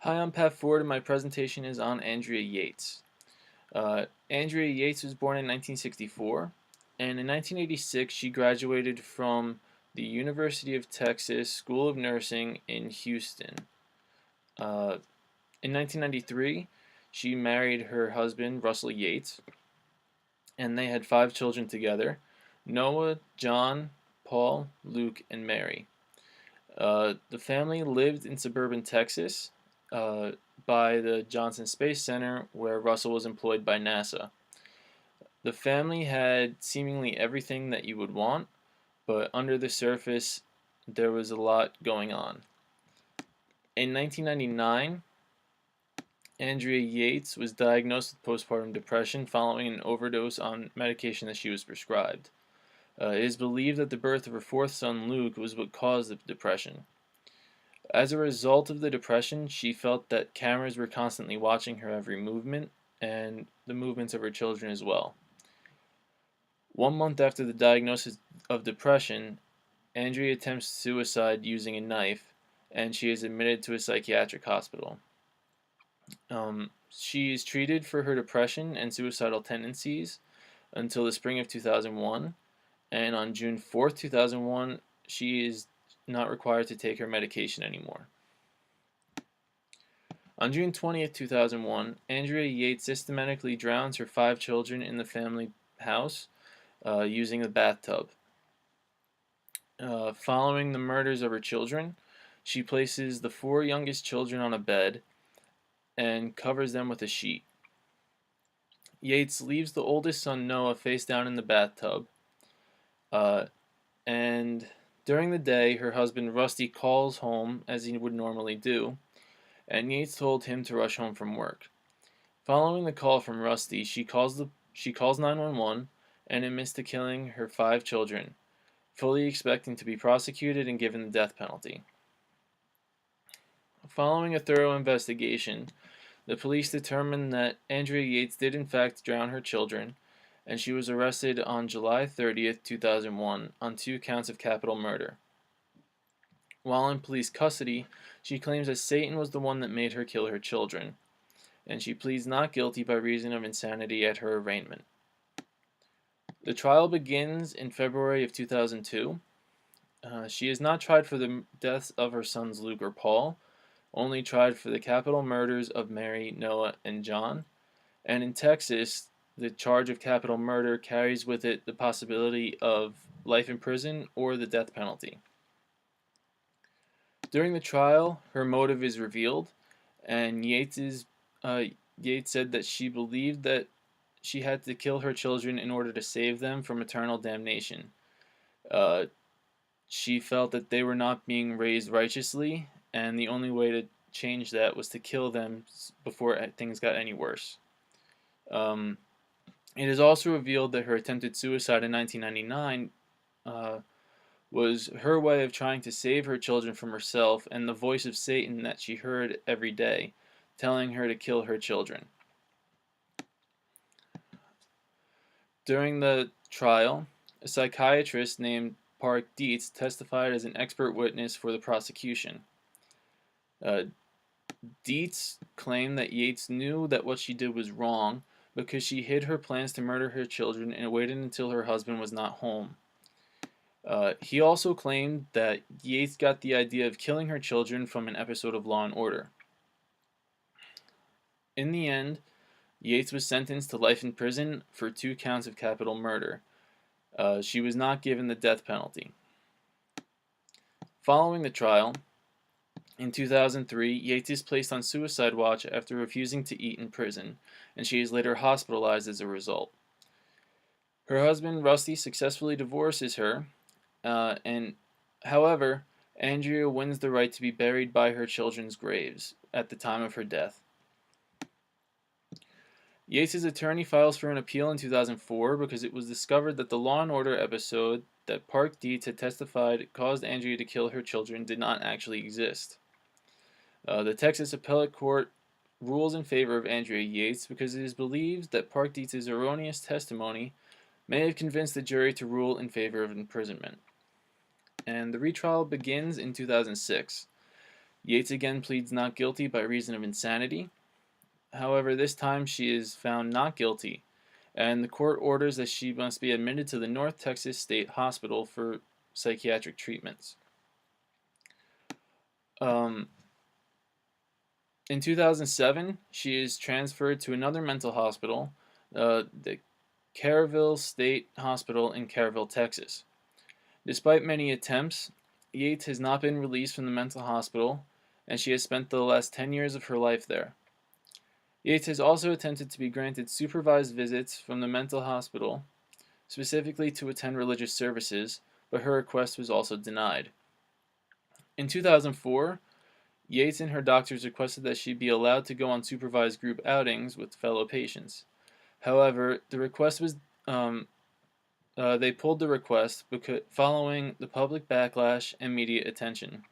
Hi, I'm Pat Ford, and my presentation is on Andrea Yates. Andrea Yates was born in 1964, and in 1986 she graduated from the University of Texas School of Nursing in Houston. Uh, in 1993, she married her husband, Russell Yates, and they had 5 children together: Noah, John, Paul, Luke, and Mary. The family lived in suburban Texas, uh, by the Johnson Space Center, where Russell was employed by NASA. The family had seemingly everything that you would want, but under the surface, there was a lot going on. In 1999, Andrea Yates was diagnosed with postpartum depression following an overdose on medication that she was prescribed. It is believed that the birth of her fourth son, Luke, was what caused the depression. As a result of the depression, she felt that cameras were constantly watching her every movement and the movements of her children as well. 1 month after the diagnosis of depression, Andrea attempts suicide using a knife, and she is admitted to a psychiatric hospital. She is treated for her depression and suicidal tendencies until the spring of 2001, and on June 4th, 2001, she is not required to take her medication anymore. On June 20th, 2001, Andrea Yates systematically drowns her 5 children in the family house using a bathtub. Following the murders of her children, she places the 4 youngest children on a bed and covers them with a sheet. Yates leaves the oldest son Noah face down in the bathtub, uh, and during the day, her husband Rusty calls home as he would normally do, and Yates told him to rush home from work. Following the call from Rusty, she calls 911 and admits to killing her 5 children, fully expecting to be prosecuted and given the death penalty. Following a thorough investigation, the police determined that Andrea Yates did in fact drown her children, and she was arrested on July 30th, 2001 on 2 counts of capital murder. While in police custody, she claims that Satan was the one that made her kill her children, and she pleads not guilty by reason of insanity at her arraignment. The trial begins in February of 2002. She is not tried for the deaths of her sons Luke or Paul, only tried for the capital murders of Mary, Noah, and John. And in Texas, the charge of capital murder carries with it the possibility of life in prison or the death penalty. During the trial, her motive is revealed, and uh, Yates said that she believed that she had to kill her children in order to save them from eternal damnation. Uh, she felt that they were not being raised righteously, and the only way to change that was to kill them before things got any worse. Um, it is also revealed that her attempted suicide in 1999 was her way of trying to save her children from herself and the voice of Satan that she heard every day, telling her to kill her children. During the trial, a psychiatrist named Park Dietz testified as an expert witness for the prosecution. Uh, Dietz claimed that Yates knew that what she did was wrong because she hid her plans to murder her children and waited until her husband was not home. He also claimed that Yates got the idea of killing her children from an episode of Law and Order. In the end, Yates was sentenced to life in prison for 2 counts of capital murder. She was not given the death penalty. Following the trial, in 2003, Yates is placed on suicide watch after refusing to eat in prison, and she is later hospitalized as a result. Her husband, Rusty, successfully divorces her, and however, Andrea wins the right to be buried by her children's graves at the time of her death. Yates' attorney files for an appeal in 2004 because it was discovered that the Law and Order episode that Park Dietz had testified caused Andrea to kill her children did not actually exist. The Texas Appellate Court rules in favor of Andrea Yates because it is believed that Park Dietz's erroneous testimony may have convinced the jury to rule in favor of imprisonment. And the retrial begins in 2006. Yates again pleads not guilty by reason of insanity. However, this time she is found not guilty, and the court orders that she must be admitted to the North Texas State Hospital for psychiatric treatments. Um, in 2007, she is transferred to another mental hospital, the Caryville State Hospital in Caryville, Texas. Despite many attempts, Yates has not been released from the mental hospital, and she has spent the last 10 years of her life there. Yates has also attempted to be granted supervised visits from the mental hospital, specifically to attend religious services, but her request was also denied. In 2004, Yates and her doctors requested that she be allowed to go on supervised group outings with fellow patients. However, the request was they pulled the request following the public backlash and media attention.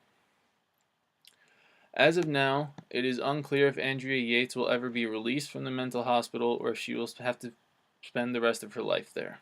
As of now, it is unclear if Andrea Yates will ever be released from the mental hospital or if she will have to spend the rest of her life there.